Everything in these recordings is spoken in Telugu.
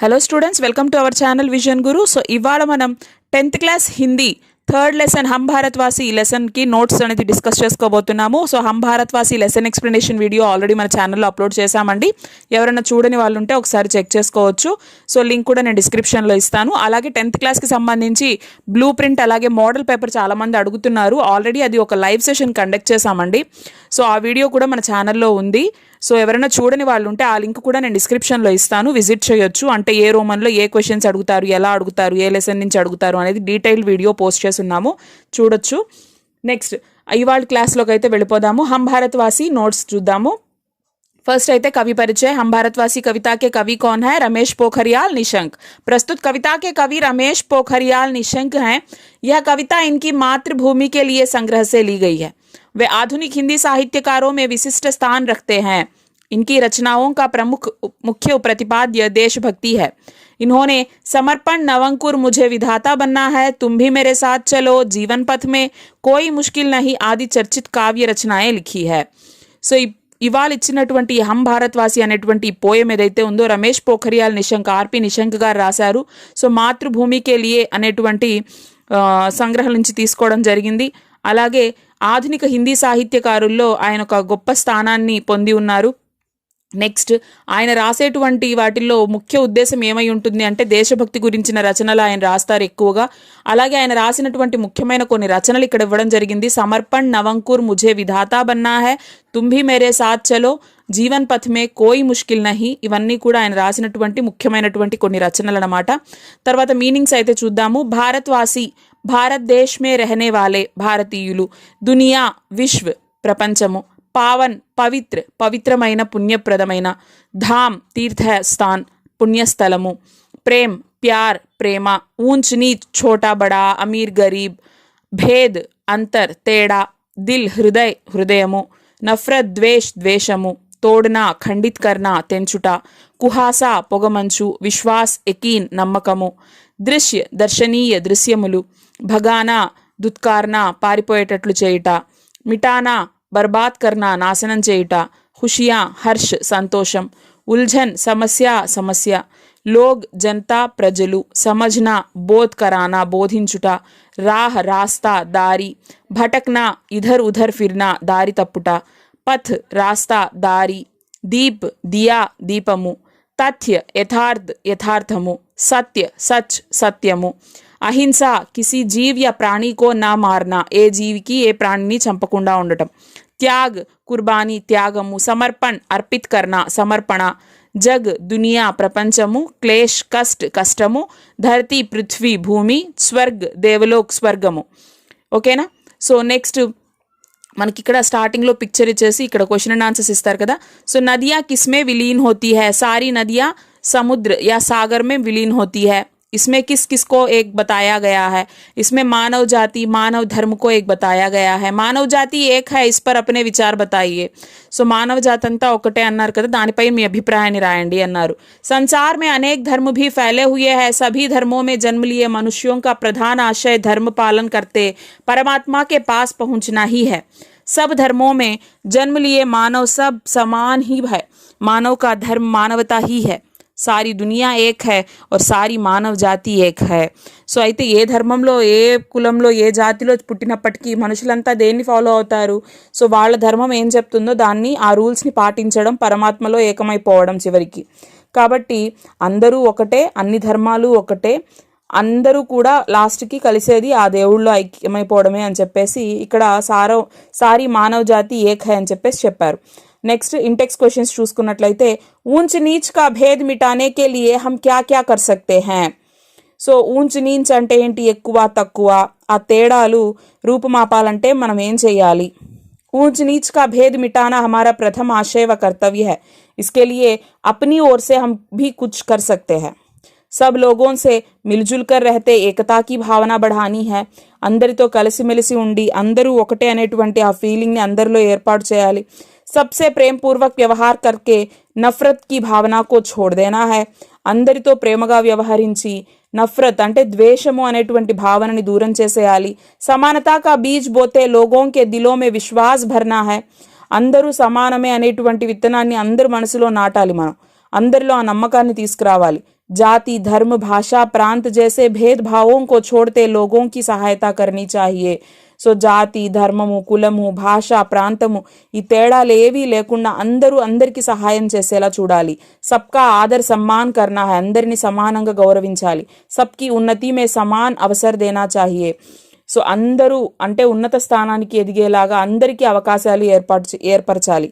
Hello students, welcome to our channel Vision Guru. So ఇవాళ మనం 10th class Hindi third lesson Hum Bharatvasi లెసన్కి నోట్స్ అనేది డిస్కస్ చేసుకోబోతున్నాము. So Hum Bharatvasi lesson explanation video already మన ఛానల్లో అప్లోడ్ చేశామండి. ఎవరైనా చూడని వాళ్ళు ఉంటే ఒకసారి చెక్ చేసుకోవచ్చు. సో లింక్ కూడా నేను డిస్క్రిప్షన్లో ఇస్తాను. అలాగే 10th క్లాస్కి సంబంధించి బ్లూ ప్రింట్ అలాగే మోడల్ పేపర్ చాలామంది అడుగుతున్నారు. ఆల్రెడీ అది ఒక లైవ్ సెషన్ కండక్ట్ చేశామండి. సో ఆ వీడియో కూడా మన ఛానల్లో ఉంది. సో ఎవరైనా చూడని వాళ్ళు ఉంటే ఆ లింక్ కూడా నేను డిస్క్రిప్షన్లో ఇస్తాను, విజిట్ చేయొచ్చు. అంటే ఏ రోమన్లో ఏ క్వశ్చన్స్ అడుగుతారు, ఎలా అడుగుతారు, ఏ లెసన్ నుంచి అడుగుతారు అనేది డీటెయిల్డ్ వీడియో పోస్ట్ చేస్తున్నాము, చూడొచ్చు. నెక్స్ట్ ఇవాళ క్లాస్లోకి అయితే వెళ్ళిపోదాము. హమ్ భారత్వాసి నోట్స్ చూద్దాము. फर्स्ट అయితే कवि परिचय. हम भारतवासी कविता के कवि कौन है? रमेश पोखरियाल निशंक. प्रस्तुत कविता के कवि रमेश पोखरियाल निशंक हैं. यह कविता इनकी मातृभूमि के लिए संग्रह से ली गई है. वे आधुनिक हिंदी साहित्यकारों में विशिष्ट स्थान रखते हैं. इनकी रचनाओं का प्रमुख मुख्य प्रतिपाद्य देशभक्ति है. इन्होंने समर्पण, नवंकुर, मुझे विधाता बनना है, तुम भी मेरे साथ चलो, जीवन पथ में कोई मुश्किल नहीं आदि चर्चित काव्य रचनाएं लिखी है. సో ఇవాళ ఇచ్చినటువంటి హమ్ భారత్వాసి అనేటువంటి పోయం ఏదైతే ఉందో రమేష్ పోఖరియాల్ నిశంక్, ఆర్పి నిశంక్ గారు రాశారు. సో మాతృభూమికే లియే అనేటువంటి సంగ్రహం నుంచి తీసుకోవడం జరిగింది. అలాగే ఆధునిక హిందీ సాహిత్యకారుల్లో ఆయన ఒక గొప్ప స్థానాన్ని పొంది ఉన్నారు. నెక్స్ట్ ఆయన రాసేటువంటి వాటిల్లో ముఖ్య ఉద్దేశం ఏమై ఉంటుంది అంటే దేశభక్తి గురించిన రచనలు ఆయన రాస్తారు ఎక్కువగా. అలాగే ఆయన రాసినటువంటి ముఖ్యమైన కొన్ని రచనలు ఇక్కడ ఇవ్వడం జరిగింది. సమర్పణ్, నవంకుర్, ముఝే విధాతా బన్నా హై, తుమ్ భీ మేరే సాత్ చలో, జీవన్ పథ్ మే కోయి ముష్కిల్ నహీ, ఇవన్నీ కూడా ఆయన రాసినటువంటి ముఖ్యమైనటువంటి కొన్ని రచనలు అన్నమాట. తర్వాత మీనింగ్స్ అయితే చూద్దాము. భారత్వాసి, భారతదేశ్ మే రహనే వాలే, భారతీయులు. దునియా, విశ్వ, ప్రపంచము. పావన్, పవిత్ర, పవిత్రమైన పుణ్యప్రదమైన. ధామ్, తీర్థస్థాన్, పుణ్యస్థలము. ప్రేమ్, ప్యార్, ప్రేమ. ఊంచ్ నీచ్, ఛోటా బడా, అమీర్ గరీబ్. భేద్, అంతర్, తేడా. దిల్, హృదయ్, హృదయము. నఫ్రత్, ద్వేష్, ద్వేషము. తోడ్నా, ఖండిత్ కర్నా, తెంచుట. కుహాసా, పొగమంచు. విశ్వాస్, యకీన్, నమ్మకము. దృశ్య, దర్శనీయ, దృశ్యములు. భగానా, దుత్కార్నా, పారిపోయేటట్లు చేయుట. మిటానా, బర్బాద్ కర్నా, నాశనం చేయుట. ఖుషియా, హర్ష్, సంతోషం. ఉల్ఝన్, సమస్య, సమస్య. లోగ్, జనతా, ప్రజలు. సమజ్నా, బోధ్ కరానా, బోధించుట. రాహ్, రాస్తా, దారి. భటక్నా, ఇధర్ ఉధర్ ఫిర్నా, దారి తప్పుట. పథ్, రాస్తా, దారి. దీప్, దియా, దీపము. తథ్య, యథార్థ్, యథార్థము. సత్య, సచ్, సత్యము. అహింస, కిసి జీవ్ యా ప్రాణి కో నా మారనా, ఏ జీవికి ఏ ప్రాణిని చంపకుండా ఉండటం. త్యాగ్, కుర్బానీ, త్యాగము. సమర్పణ్, అర్పిత్ కర్నా, సమర్పణ. జగ్, దునియా, ప్రపంచము. క్లేష్, కష్ట్, కష్టము. ధరతి, పృథ్వీ, భూమి. స్వర్గ్, దేవలోక్, స్వర్గము. ఓకేనా? సో నెక్స్ట్ మనకి ఇక్కడ స్టార్టింగ్లో పిక్చర్ ఇచ్చేసి ఇక్కడ క్వశ్చన్ అండ్ ఆన్సర్స్ ఇస్తారు కదా. సో నదియా కిస్మే విలీన్ హోతీ హై? సారీ నదియా समुद्र या सागर में विलीन होती है. इसमें किस किस को एक बताया गया है? इसमें मानव जाति, मानव धर्म को एक बताया गया है. मानव जाति एक है, इस पर अपने विचार बताइए. సో మానవ జాతి అంతా ఒకటే అన్నారు కదా, దానిపై మీ అభిప్రాయాన్ని రాయండి అన్నారు. संसार में अनेक धर्म भी फैले हुए हैं. सभी धर्मों में जन्म लिए मनुष्यों का प्रधान आशय धर्म पालन करते परमात्मा के पास पहुंचना ही है. सब धर्मों में जन्म लिए मानव सब समान ही है. मानव का धर्म मानवता ही है. సారీ దునియా ఏక్ హై और సారీ మానవ జాతి ఏక్ హై. సో అయితే ఏ ధర్మంలో, ఏ కులంలో, ఏ జాతిలో పుట్టినప్పటికీ మనుషులంతా దేన్ని ఫాలో అవుతారు? సో వాళ్ళ ధర్మం ఏం చెప్తుందో దాన్ని, ఆ రూల్స్ని పాటించడం, పరమాత్మలో ఏకమైపోవడం చివరికి. కాబట్టి అందరూ ఒకటే, అన్ని ధర్మాలు ఒకటే, అందరూ కూడా లాస్ట్కి కలిసేది ఆ దేవుళ్ళలో ఐక్యమైపోవడమే అని చెప్పేసి ఇక్కడ సారీ మానవ జాతి ఏక్ హై అని చెప్పేసి చెప్పారు. నెక్స్ట్ ఇంటెక్స్ క్వశ్చన్స్ చూసుకున్నట్లయితే ऊंच नीच का भेद मिटाने के लिए हम क्या क्या कर सकते हैं. సో ऊंच नीच అంటే ఏంటి? ఎక్కువ తక్కువ, ఆ తేడాలు రూపుమాపాలంటే మనం ఏం చేయాలి? ऊंच नीच का भेद मिटाना हमारा प्रथम आशय व कर्तव्य है. इसके लिए अपनी ओर से हम भी कुछ कर सकते हैं. सब लोगों से मिलजुल कर रहते ఏకతా की భావన बढ़ानी है. అందరితో కలిసిమెలిసి ఉండి అందరూ ఒకటే అనేటువంటి ఆ ఫీలింగ్ని అందరిలో ఏర్పాటు చేయాలి. सबसे प्रेम पूर्वक व्यवहार करके नफरत की भावना को छोड़ देना है. అందరితో ప్రేమగా వ్యవహరించి నఫరత్ అంటే ద్వేషము అనేటువంటి భావనని దూరం చేసేయాలి. समानता का बीज बोते लोगों के दिलों में विश्वास भरना है. అందరూ సమానమే అనేటువంటి విత్తనాన్ని అందరూ మనసులో నాటాలి. మనం అందరిలో ఆ నమ్మకాన్ని తీసుకురావాలి. जाति धर्म भाषा प्रांत जैसे भेदभावों को छोड़ते लोगों की सहायता करनी चाहिए. సో జాతి ధర్మము కులము భాష ప్రాంతము ఈ తేడాలు ఏవీ లేకుండా అందరూ అందరికీ సహాయం చేసేలా చూడాలి. సబ్కా ఆదర్ సమ్మాన్ కర్నా హై, అందరినీ సమానంగా గౌరవించాలి. సబ్కి ఉన్నతి మే సమాన్ అవసర్ దేనా చాహియే. సో అందరూ అంటే ఉన్నత స్థానానికి ఎదిగేలాగా అందరికీ అవకాశాలు ఏర్పరచాలి.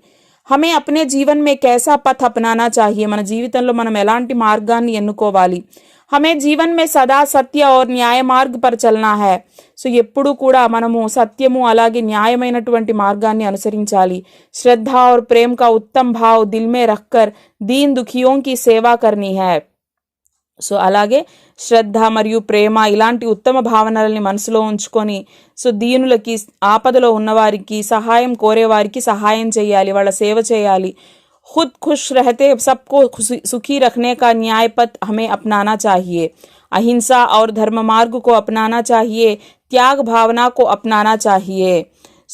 हमें अपने जीवन में कैसा पथ अपनाना चाहिए, మన జీవితంలో మనం ఎలాంటి మార్గాన్ని ఎన్నుకోవాలి. हमें जीवन में सदा सत्य और न्याय मार्ग पर चलना है. సో ఎప్పుడు కూడా మనము సత్యము అలాగే న్యాయమైనటువంటి మార్గాన్ని అనుసరించాలి. శ్రద్ధ और प्रेम का उत्तम भाव दिल में रखकर दीन दुखियों की सेवा करनी है. సో అలాగే శ్రద్ధ మరియు ప్రేమ ఇలాంటి ఉత్తమ భావనలని మనసులో ఉంచుకొని సో దీనులకి ఆపదలో ఉన్నవారికి సహాయం కోరేవారికి సహాయం చేయాలి, వాళ్ళ సేవ చేయాలి. खुद खुश रहते सबको सुखी रखने का न्याय पथ हमें अपनाना चाहिए. अहिंसा और धर्म मार्ग को अपनाना चाहिए. त्याग भावना को अपनाना चाहिए.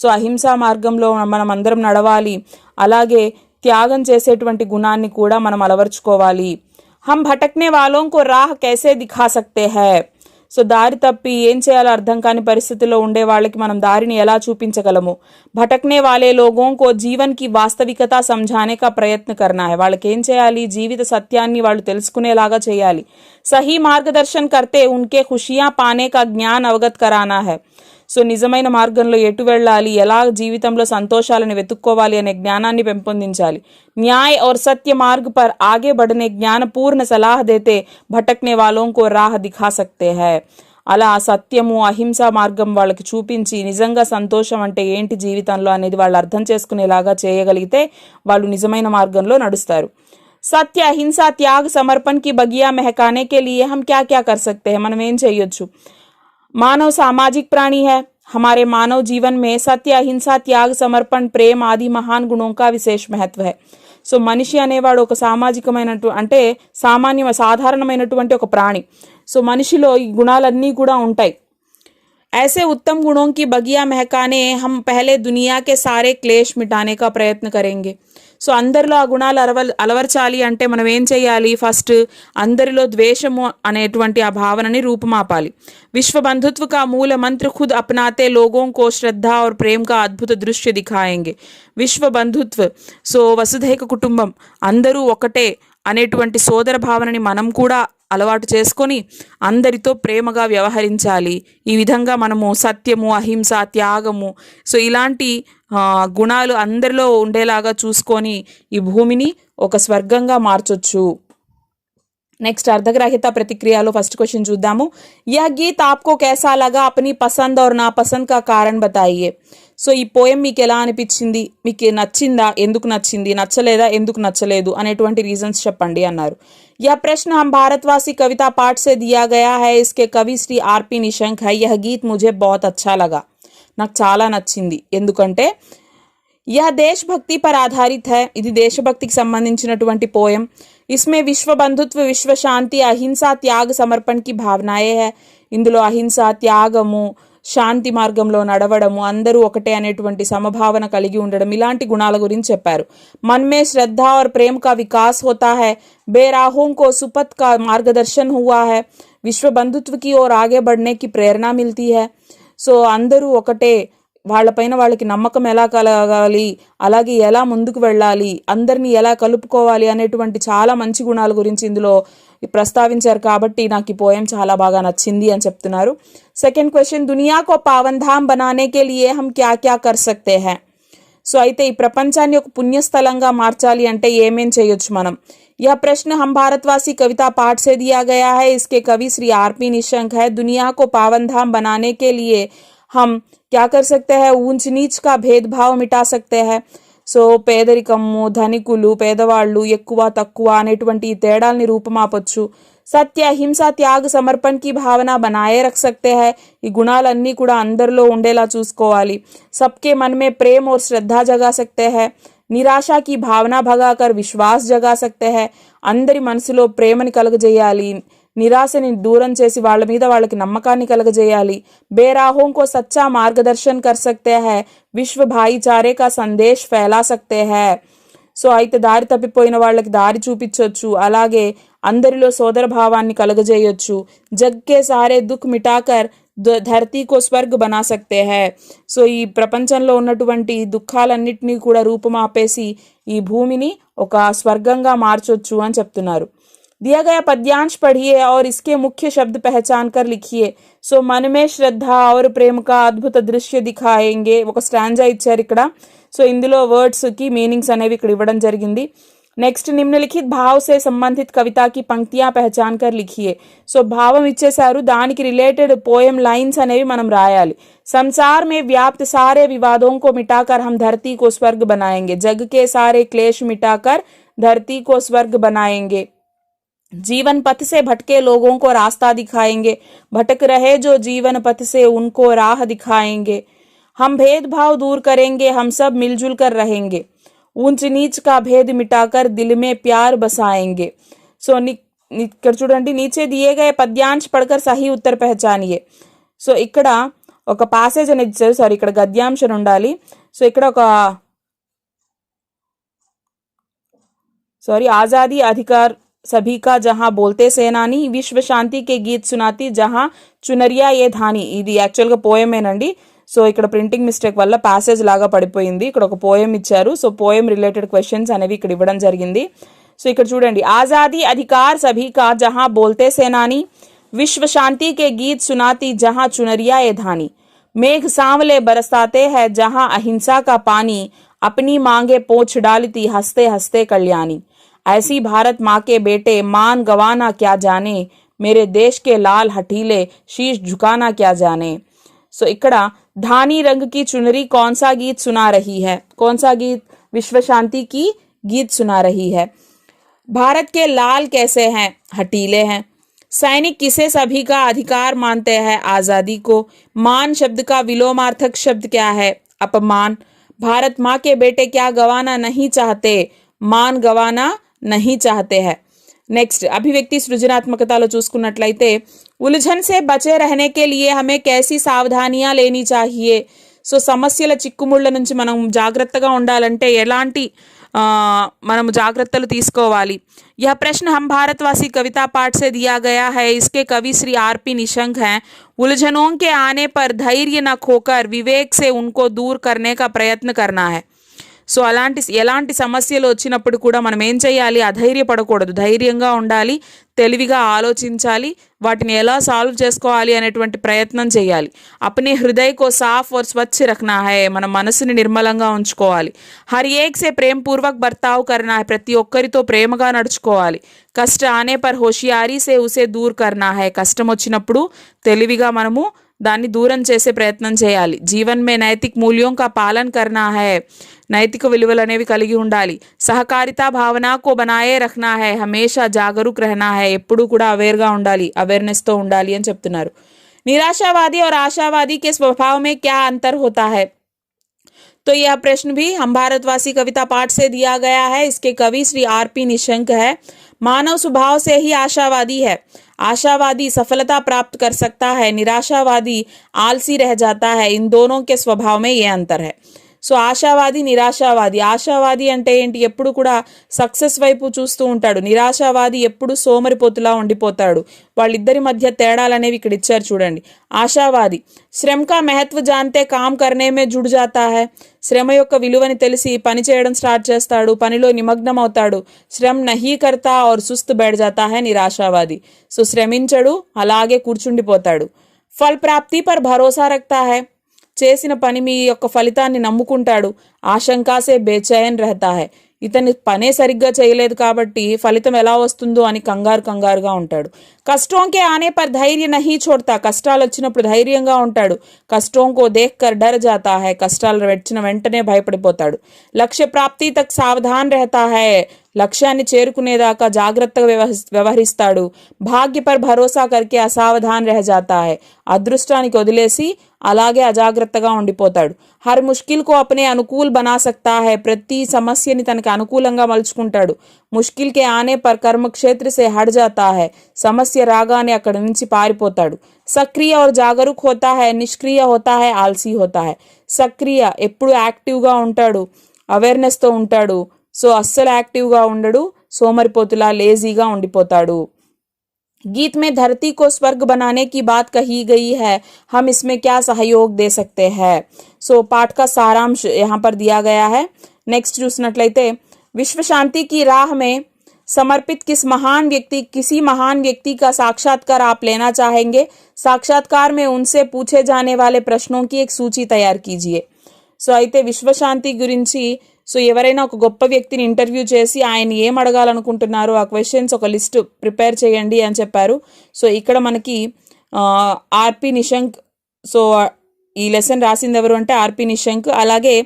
సో అహింసా మార్గంలో మనం అందరం నడవాలి. అలాగే త్యాగం చేసేటువంటి గుణాన్ని కూడా మనం అలవర్చుకోవాలి. हम भटकने वालों को राह कैसे दिखा सकते हैं. సో దారి తప్పి ఏం చేయాలో అర్థం కాని పరిస్థితుల్లో ఉండే వాళ్ళకి మనం దారిని ఎలా చూపించగలము. భటక్నే వాలే లోగోं को जीवन की वास्तविकता समझाने का प्रयत्न करना है. వాళ్ళకి ఏం చేయాలి, జీవిత సత్యాన్ని వాళ్ళు తెలుసుకునేలాగా చేయాలి. सही मार्गदर्शन करते उनके खुशियां पाने का ज्ञान अवगत कराना है. సో నిజమైన మార్గంలో ఎటు వెళ్ళాలి, ఎలా జీవితంలో సంతోషాలను వెతుక్కోవాలి అనే జ్ఞానాన్ని పెంపొందించాలి. న్యాయ और सत्य मार्ग पर आगे बढ़ने ज्ञानपूर्ण सलाह देते भटकने वालों को राह दिखा सकते हैं. అలా సత్యము అహింస మార్గం వాళ్ళకి చూపించి నిజంగా సంతోషం అంటే ఏంటి జీవితంలో అనేది వాళ్ళు అర్థం చేసుకునేలాగా చేయగలిగితే వాళ్ళు నిజమైన మార్గంలో నడుస్తారు. సత్య అహింసా త్యాగ సమర్పణ కి బగియా మెహకానే కే లియే హమ్ క్యా క్యా కర్ సక్తే హై. మనం ఏం చేయొచ్చు. मानव सामाजिक प्राणी है. हमारे मानव जीवन में सत्य अहिंसा त्याग समर्पण प्रेम आदि महान गुणों का विशेष महत्व है. సో మనిషి అనేవాడు ఒక అంటే సాధారణమైనటువంటి ఒక ప్రాణి. సో మనిషిలో ఈ గుణాలన్నీ కూడా ఉంటాయి. ऐसे उत्तम गुणों की बगिया महकाने हम पहले दुनिया के सारे क्लेश मिटाने का प्रयत्न करेंगे. సో అందరిలో ఆ గుణాలు అలవర్చాలి అంటే మనం ఏం చేయాలి, ఫస్ట్ అందరిలో ద్వేషము అనేటువంటి ఆ భావనని రూపుమాపాలి. విశ్వ బంధుత్వ కా మూల మంత్ర ఖుద్ అప్నాతే లోగోं को श्रद्धा और प्रेम का अद्भुत दृश्य दिखाएंगे. విశ్వ బంధుత్వ సో వసుధైక కుటుంబం అందరూ ఒకటే అనేటువంటి సోదర భావనని మనం కూడా అలవాటు చేసుకొని అందరితో ప్రేమగా వ్యవహరించాలి. ఈ విధంగా మనము సత్యము అహింస త్యాగము సో ఇలాంటి గుణాలు అందరిలో ఉండేలాగా చూసుకొని ఈ భూమిని ఒక స్వర్గంగా మార్చొచ్చు. నెక్స్ట్ అర్ధగ్రాహ్యత ప్రతిక్రియలో ఫస్ట్ క్వశ్చన్ చూద్దాము. యహ్ గీత్ ఆప్కో कैसा लगा, अपनी पसंद और नापसंद का कारण बताइए. సో ఈ పోయం మీకు ఎలా అనిపించింది, మీకు నచ్చిందా, ఎందుకు నచ్చింది, నచ్చలేదా, ఎందుకు నచ్చలేదు అనేటువంటి రీజన్స్ చెప్పండి అన్నారు. यह प्रश्न हम भारतवासी कविता पाठ से दिया गया है. इसके कवि श्री आर.पी. निशंक है. यह गीत मुझे बहुत अच्छा लगा. నాకు చాలా నచ్చింది ఎందుకంటే यह देशभक्ति पर आधारित है. ఇది దేశభక్తికి సంబంధించినటువంటి పోయం. इसमें विश्व बंधुत्व विश्व शांति अहिंसा त्याग समर्पण की भावनाएं है. ఇందులో అహింస త్యాగము శాంతి మార్గంలో నడవడము అందరూ ఒకటే అనేటువంటి సమభావన కలిగి ఉండడం ఇలాంటి గుణాల గురించి చెప్పారు. మన్మే శ్రద్ధ और प्रेम का विकास होता है. बेराहों को सुपथ का मार्गदर्शन हुआ है. विश्व बंधुत्व की ओर आगे बढ़ने की प्रेरणा मिलती है. సో అందరూ ఒకటే, వాళ్ళపైన వాళ్ళకి నమ్మకం ఎలా కలగాలి, అలాగే ఎలా ముందుకు వెళ్ళాలి, అందరినీ ఎలా కలుపుకోవాలి అనేటువంటి చాలా మంచి గుణాల గురించి ఇందులో ప్రస్తావించారు. కాబట్టి నాకు ఈ పోయం చాలా బాగా నచ్చింది అని చెప్తున్నారు. సెకండ్ క్వశ్చన్, దునియా కో పావన్ ధామ్ బనానే కే లియే హమ్ క్యా క్యా కర్ సక్తే హై. సో అయితే ఈ ప్రపంచాన్ని ఒక పుణ్యస్థలంగా మార్చాలి అంటే ఏమేం చేయొచ్చు మనం. यह प्रश्न हम भारतवासी कविता पाठ से दिया गया है. इसके कवि श्री आर.पी. निशंक है. दुनिया को पावन धाम बनाने के लिए हम क्या कर सकते हैं. ऊंच नीच का भेदभाव मिटा सकते हैं. సో పేదరికము ధనికులు పేదవాళ్ళు ఎక్కువ తక్కువ అనేటువంటి ఈ తేడాల్ని రూపుమాపొచ్చు. సత్య అహింస త్యాగ సమర్పణ కి భావన బనాయే రఖ్ సక్తే హై. ఈ గుణాలన్నీ కూడా అందరిలో ఉండేలా చూసుకోవాలి. సబ్కే మన్ మే ప్రేమ్ और श्रद्धा जगा सकते हैं. నిరాశా की भावना भगाकर विश्वास जगा सकते हैं. అందరి మనసులో ప్రేమని కలుగజేయాలి, నిరాశని దూరం చేసి వాళ్ళ మీద వాళ్ళకి నమ్మకాన్ని కలగజేయాలి. బేరాహోं को सच्चा मार्गदर्शन कर सकते हैं, విశ్వ భాయిచారే కా సందేశ్ ఫైలా సక్తే హై. సో అయితే దారి తప్పిపోయిన వాళ్ళకి దారి చూపించవచ్చు, అలాగే అందరిలో సోదర భావాన్ని కలుగజేయొచ్చు. జగ్ కే సారే దుఃఖ్ మిటాకర్ ధరతీ కో స్వర్గ్ బనా సక్తే హై. సో ఈ ప్రపంచంలో ఉన్నటువంటి దుఃఖాలన్నింటినీ కూడా రూపుమాపేసి ఈ భూమిని ఒక స్వర్గంగా మార్చొచ్చు అని చెప్తున్నారు. दिया गया पद्यांश पढ़िए और इसके मुख्य शब्द पहचान कर लिखिए. సో मन में श्रद्धा और प्रेम का अद्भुत दृश्य दिखाएंगे. ఒక స్టాంజా ఇచ్చారు ఇక్కడ. సో ఇందులో వర్డ్స్ కి మీనింగ్స్ అనేవి ఇక్కడ ఇవ్వడం జరిగింది. నెక్స్ట్ నిమ్నలిఖిత్ భావ్ సే సంబంధిత కవితా కి పంక్తియా పహచాన్ కర్ లిఖియే. సో భావం ఇచ్చేశారు, దానికి రిలేటెడ్ పోయం లైన్స్ అనేవి మనం రాయాలి. సంసార్ మే వ్యాప్త సారే వివాదోं को मिटाकर हम धरती को स्वर्ग बनाएंगे. जग के सारे क्लेश मिटाकर धरती को स्वर्ग बनाएंगे. जीवन पथ से भटके लोगों को रास्ता दिखाएंगे. भटक रहे जो जीवन पथ से उनको राह दिखाएंगे. हम भेदभाव दूर करेंगे, हम सब मिलजुल कर रहेंगे. ऊंच नीच का भेद मिटाकर दिल में प्यार बसाएंगे. సో ఇక్కడ చూడండి, నీచే దియే గए పద్యాంశ్ పढ़कर సహీ ఉత్తర్ పహచానియే. సో ఇక్కడ ఒక పాసేజ్ అనేది ఇచ్చారు, సారీ ఇక్కడ గద్యాంశం ఉండాలి. సో ఇక్కడ ఒక ఆజాదీ అధికార్ सभी का जहां बोलते सेनानी, విశ్వ శాంతి కే గీత్ సునాతి జహాं చునరియా ఏ ధాని. ఇది యాక్చువల్గా పోయమేనండి. సో ఇక్కడ ప్రింటింగ్ మిస్టేక్ వల్ల ప్యాసేజ్ లాగా పడిపోయింది. ఇక్కడ ఒక పోయం ఇచ్చారు. సో పోయం రిలేటెడ్ క్వశ్చన్స్ అనేవి ఇక్కడ ఇవ్వడం జరిగింది. సో ఇక్కడ చూడండి, ఆజాదీ అధికార్ సభీ కా జహాं బోల్తే సేనాని, విశ్వ శాంతి కే గీత్ సునాతి జహాं చునరియా ఏ ధాని. मेघ सांवले बरसाते हैं जहां अहिंसा का पानी, अपनी मांगे पोंछ डालती हंसते हंसते कल्याणी. ऐसी भारत माँ के बेटे मान गवाना क्या जाने, मेरे देश के लाल हटीले शीश झुकाना क्या जाने. सो ఇక్కడ धानी रंग की चुनरी कौन सा गीत सुना रही है. कौन सा गीत? विश्व शांति की गीत सुना रही है. भारत के लाल कैसे हैं? हटीले हैं. सैनिक किसे सभी का अधिकार मानते हैं? आजादी को. मान शब्द का विलोमार्थक शब्द क्या है? अपमान. भारत माँ के बेटे क्या गवाना नहीं चाहते? मान गवाना नहीं चाहते हैं. నెక్స్ట్ అభివ్యక్తి సృజనాత్మకతలో చూసుకున్నట్లయితే, ఉలझन से बचे रहने के लिए हमें कैसी सावधानियां लेनी चाहिए. సో సమస్యల చిక్కుముళ్ళ నుంచి మనం జాగ్రత్తగా ఉండాలంటే ఎలాంటి మనం జాగ్రత్తలు తీసుకోవాలి. यह प्रश्न हम भारतवासी कविता पाठ से दिया गया है. इसके कवि श्री आर.पी. निशंक हैं. उलझनों के आने पर धैर्य न खोकर विवेक से उनको दूर करने का प्रयत्न करना है. సో ఎలాంటి సమస్యలు వచ్చినప్పుడు కూడా మనం ఏం చేయాలి? అధైర్యపడకూడదు, ధైర్యంగా ఉండాలి, తెలివిగా ఆలోచించాలి, వాటిని ఎలా సాల్వ్ చేసుకోవాలి అనేటువంటి ప్రయత్నం చేయాలి. అప్నే హృదయ కో సాఫ్ और స్వచ్ఛ రఖనా హై. మన మనసుని నిర్మలంగా ఉంచుకోవాలి. హర్ ఏక్ సే ప్రేమ పూర్వక్ బర్తావ్ కర్నా హై. ప్రతి ఒక్కరితో ప్రేమగా నడుచుకోవాలి. కష్ట ఆనే పర్ హోషియారీ సే ఉసే దూర్ కర్నా హై. కష్టం వచ్చినప్పుడు తెలివిగా మనము దాన్ని దూరం చేసే ప్రయత్నం చేయాలి. జీవన్ మే నైతిక మూల్యోं का पालन करना है. నైతిక విలువలు అనేవి కలిగి ఉండాలి. సహకారితా భావన కో బనాయే రఖనా హై. హమేషా జాగరూక్ రహనా హై. ఎప్పుడూ కూడా అవేర్గా ఉండాలి, అవేర్నెస్తో ఉండాలి అని చెప్తున్నారు. నిరాశావాदी और आशावादी के स्वभाव में क्या अंतर होता है. तो यह प्रश्न भी हम भारतवासी कविता पाठ से दिया गया है. इसके कवि श्री आर.पी. निशंक है. मानव स्वभाव से ही आशावादी है. आशावादी सफलता प्राप्त कर सकता है, निराशावादी आलसी रह जाता है. इन दोनों के स्वभाव में ये अंतर है. సో ఆశావాది, నిరాశావాది. ఆశావాది అంటే ఏంటి? ఎప్పుడు కూడా సక్సెస్ వైపు చూస్తూ ఉంటాడు. నిరాశావాది ఎప్పుడు సోమరిపోతులా ఉండిపోతాడు. వాళ్ళిద్దరి మధ్య తేడాలు అనేవి ఇక్కడ ఇచ్చారు చూడండి. ఆశావాది శ్రమ కా మహత్వ జాన్తే కామ్ కర్నే మే జుడ్ జాతా హై. శ్రమ యొక్క విలువని తెలిసి పని చేయడం స్టార్ట్ చేస్తాడు, పనిలో నిమగ్నం అవుతాడు. శ్రమ నహీ కర్తా और సుస్త్ బైఠ్ జాతా హై నిరాశావాది. సో శ్రమించడు, అలాగే కూర్చుండిపోతాడు. ఫల్ ప్రాప్తి పర్ భరోసా రఖతా హై. చేసిన పని మీ యొక్క ఫలితాన్ని నమ్ముకుంటాడు. ఆశంకాసే బేచైన్ రహతా హై. ఇతని పనే సరిగ్గా చేయలేదు కాబట్టి ఫలితం ఎలా వస్తుందో అని కంగారుగా ఉంటాడు. కష్టంకే ఆనే పర్ ధైర్య నహీ చోడతా. కష్టాలు వచ్చినప్పుడు ధైర్యంగా ఉంటాడు. కష్టంకో దేఖ్ కర్ డర్ జాతా హై. కష్టాలు వచ్చిన వెంటనే భయపడిపోతాడు. లక్ష్య ప్రాప్తి తక్ సావధాన్ రహతా హై. లక్ష్యాన్ని చేరుకునేదాకా జాగ్రత్తగా వ్యవహరిస్తాడు. భాగ్య పర్ భరోసా కర్కే అసావధాన్ రహ జాతా హై, అదృష్టానికి వదిలేసి అలాగే అజాగ్రత్తగా ఉండిపోతాడు. హర్ ముష్కిల్ కో అప్నే అనుకూల్ బనా సక్తా హై, ప్రతి సమస్యని తనకి అనుకూలంగా మలుచుకుంటాడు. ముష్కిల్ కే ఆనే పర్ కర్మక్షేత్ర సే హట్ జాతా హై, సమస్య రాగానే అక్కడి నుంచి పారిపోతాడు. సక్రియ और जागरूक होता है, निष्क्रिय होता है, आलसी होता है. సక్రియ ఎప్పుడు యాక్టివ్గా ఉంటాడు, అవేర్నెస్తో ఉంటాడు. సో అస్సలు యాక్టివ్గా ఉండడు, సోమరిపోతులా లేజీగా ఉండిపోతాడు. गीत में धरती को स्वर्ग बनाने की बात कही गई है, हम इसमें क्या सहयोग दे सकते हैं. सो पाठ का सारांश यहाँ पर दिया गया है. नेक्स्ट చూసినట్లయితే विश्व शांति की राह में समर्पित किसी महान व्यक्ति का साक्षात्कार आप लेना चाहेंगे. साक्षात्कार में उनसे पूछे जाने वाले प्रश्नों की एक सूची तैयार कीजिए. సో అయితే విశ్వశాంతి గురించి సో ఎవరైనా ఒక గొప్ప వ్యక్తిని ఇంటర్వ్యూ చేసి ఆయన ఏం అడగాలనుకుంటున్నారో ఆ క్వశ్చన్స్ ఒక లిస్ట్ ప్రిపేర్ చేయండి అని చెప్పారు. సో ఇక్కడ మనకి ఆర్పి నిశంక్, సో ఈ లెసన్ రాసింది ఎవరు అంటే ఆర్పి నిశంక్. అలాగే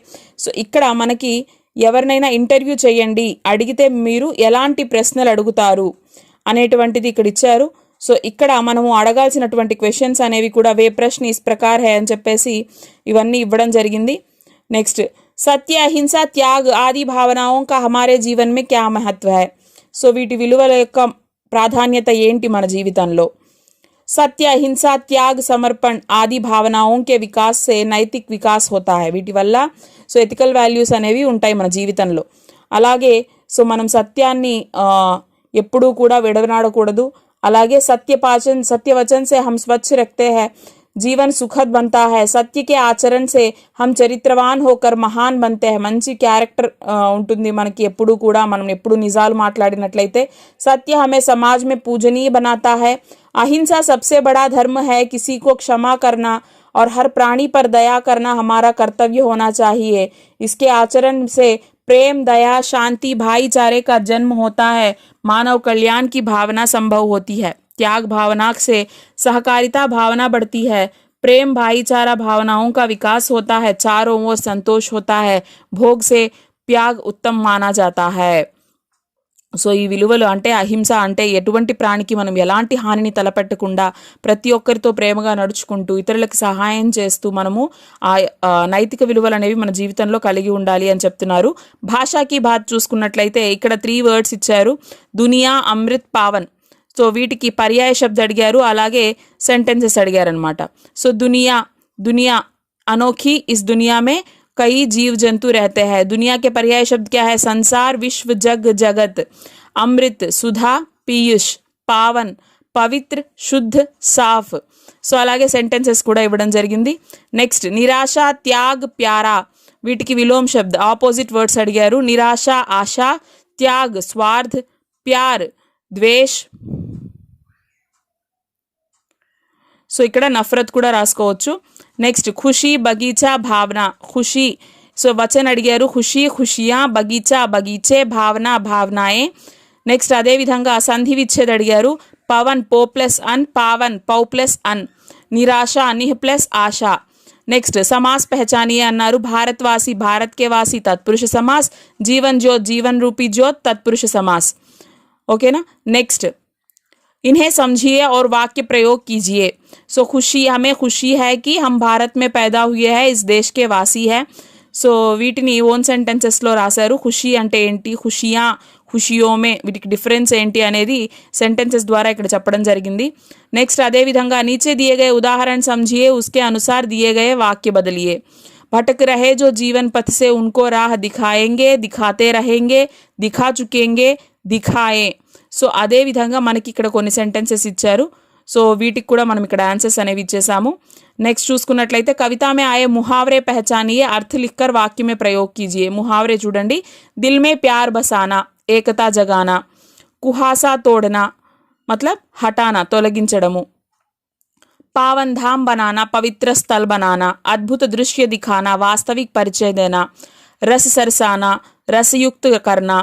సో ఇక్కడ మనకి ఎవరినైనా ఇంటర్వ్యూ చేయండి, అడిగితే మీరు ఎలాంటి ప్రశ్నలు అడుగుతారు అనేటువంటిది ఇక్కడ ఇచ్చారు. సో ఇక్కడ మనము అడగాల్సినటువంటి క్వశ్చన్స్ అనేవి కూడా వే ప్రశ్న ఇస్ ప్రకార్ హై అని చెప్పేసి ఇవన్నీ ఇవ్వడం జరిగింది. నెక్స్ట్ సత్య, అహింస, త్యాగ్ ఆది భావనాओं का हमारे जीवन में क्या महत्व है. సో వీటి విలువల యొక్క ప్రాధాన్యత ఏంటి మన జీవితంలో. सत्य, अहिंसा, त्याग, समर्पण आदि भावनाओं के विकास से नैतिक विकास होता है. వీటి వల్ల సో ఎథికల్ వాల్యూస్ అనేవి ఉంటాయి మన జీవితంలో. అలాగే సో మనం సత్యాన్ని ఎప్పుడూ కూడా విడనాడకూడదు. అలాగే सत्यवचन से हम स्वच्छ रखते हैं, जीवन सुखद बनता है. सत्य के आचरण से हम चरित्रवान होकर महान बनते हैं. మంచి క్యారెక్టర్ ఉంటుంది మనకి ఎప్పుడు కూడా, మనం ఎప్పుడు నిజాలు మాట్లాడినట్లయితే. सत्य हमें समाज में पूजनीय बनाता है. अहिंसा सबसे बड़ा धर्म है. किसी को क्षमा करना और हर प्राणी पर दया करना हमारा कर्तव्य होना चाहिए. इसके आचरण से प्रेम, दया, शांति, भाईचारे का जन्म होता है. मानव कल्याण की भावना संभव होती है. त्याग भावना से सहकारिता भावना बढ़ती है. प्रेम, भाईचारा भावनाओं का विकास होता है. चारों ओर संतोष होता है. भोग से त्याग उत्तम माना जाता है. సో ఈ విలువలు అంటే అహింస అంటే ఎటువంటి ప్రాణికి మనం ఎలాంటి హానిని తలపెట్టకుండా ప్రతి ఒక్కరితో ప్రేమగా నడుచుకుంటూ ఇతరులకు సహాయం చేస్తూ మనము ఆ నైతిక విలువలు అనేవి మన జీవితంలో కలిగి ఉండాలి అని చెప్తున్నారు. భాషాకి బాత్ చూసుకున్నట్లయితే ఇక్కడ 3 వర్డ్స్ ఇచ్చారు. దునియా, అమృత్, పావన్. సో వీటికి పర్యాయ శబ్ద అడిగారు, అలాగే సెంటెన్సెస్ అడిగారు అనమాట. సో दुनिया अनोखी, इस दुनिया में कई जीव जंतु रहते हैं. दुनिया के पर्याय शब्द क्या है? संसार, विश्व, जग, जगत. अमृत, सुधा, पीयूष. पावन, पवित्र, शुद्ध, साफ. సో అలాగే సెంటెన్సెస్ కూడా ఇవ్వడం జరిగింది. నెక్స్ట్ నిరాశ, త్యాగ్, ప్యారా. వీటికి విలోమ శబ్ద ఆపోజిట్ వర్డ్స్ అడిగారు. నిరాశ ఆశ, త్యాగ్ స్వార్థ, ప్యార్ ద్వేష్. సో ఇక్కడ నఫరత్ కూడా రాసుకోవచ్చు. నెక్స్ట్ ఖుషి, బగీచా, భావన. ఖుషి సో వచన్ అడిగారు. ఖుషి, ఖుషియా, బగీచా, బగీచే, భావన, భావనాయే. నెక్స్ట్ అదేవిధంగా సంధి విచ్ఛేద్ అడిగారు. పవన్, పో ప్లస్ అన్, పావన్, పౌ ప్లస్ అన్. నిరాశ, అనిహ్ ప్లస్ ఆశ. నెక్స్ట్ సమాస్ పహచానియే అన్నారు. భారత్వాసి, భారత్ కే వాసి, తత్పురుష సమాస్. జీవన్ జ్యోత్, జీవన్ రూపీ జ్యోత్, తత్పురుష సమాస్. ఓకేనా. నెక్స్ట్ इन्हें समझिए और वाक्य प्रयोग कीजिए. सो खुशी, हमें खुशी है कि हम भारत में पैदा हुए हैं, इस देश के वासी है. సో వీటిని ఓన్ సెంటెన్సెస్లో రాశారు. ఖుషి అంటే ఏంటి, ఖుషియా, ఖుషియోమే, వీటికి డిఫరెన్స్ ఏంటి అనేది సెంటెన్సెస్ ద్వారా ఇక్కడ చెప్పడం జరిగింది. నెక్స్ట్ అదేవిధంగా నీచే దియే గए उदाहरण समझिए, उसके अनुसार दिए गए वाक्य बदलिए. भटक रहे जो जीवन पथ से उनको राह दिखाएंगे, दिखाते रहेंगे, दिखा चुकेंगे, दिखाएं. సో అదే విధంగా మనకి ఇక్కడ కొన్ని సెంటెన్సెస్ ఇచ్చారు. సో వీటికి కూడా మనం ఇక్కడ ఆన్సర్స్ అనేవి ఇచ్చేసాము. నెక్స్ట్ చూసుకున్నట్లయితే కవితా మే ఆయే ముహావరే పహచానియే, అర్థ లిఖ్కర్ వాక్య మే ప్రయోగ్ కీజియే. ముహావరే చూడండి. దిల్ మే ప్యార్ బసానా, ఏకతా జగానా. కుహాసా తోడనా మతలబ్ హటానా, తొలగించడము. पावन धाम बनाना, पवित्र स्थल बनाना. अद्भुत दृश्य दिखाना, वास्तविक परिचय देना. रस सरसाना, रसयुक्त करना.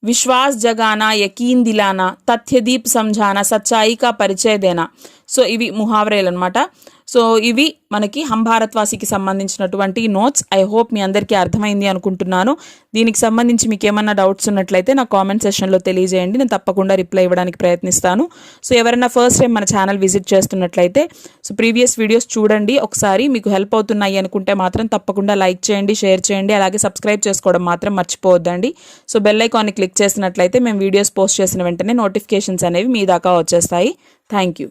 विश्वास जगाना, यकीन दिलाना. तथ्य दीप समझाना, सच्चाई का परिचय देना. సో ఇవి ముహావరేలు అనమాట. సో ఇవి మనకి హమ్ భారత్ వాసికి సంబంధించినటువంటి నోట్స్. ఐ హోప్ మీ అందరికీ అర్థమైంది అనుకుంటున్నాను. దీనికి సంబంధించి మీకు ఏమన్నా డౌట్స్ ఉన్నట్లయితే నా కామెంట్ సెషన్లో తెలియజేయండి, నేను తప్పకుండా రిప్లై ఇవ్వడానికి ప్రయత్నిస్తాను. సో ఎవరైనా ఫస్ట్ టైం మన ఛానల్ విజిట్ చేస్తున్నట్లయితే సో ప్రీవియస్ వీడియోస్ చూడండి ఒకసారి, మీకు హెల్ప్ అవుతున్నాయి అనుకుంటే మాత్రం తప్పకుండా లైక్ చేయండి, షేర్ చేయండి, అలాగే సబ్స్క్రైబ్ చేసుకోవడం మాత్రం మర్చిపోవద్దండి. సో బెల్ ఐకాన్ని క్లిక్ చేసినట్లయితే మేము వీడియోస్ పోస్ట్ చేసిన వెంటనే నోటిఫికేషన్స్ అనేవి మీ దాకా వచ్చేస్తాయి. Thank you.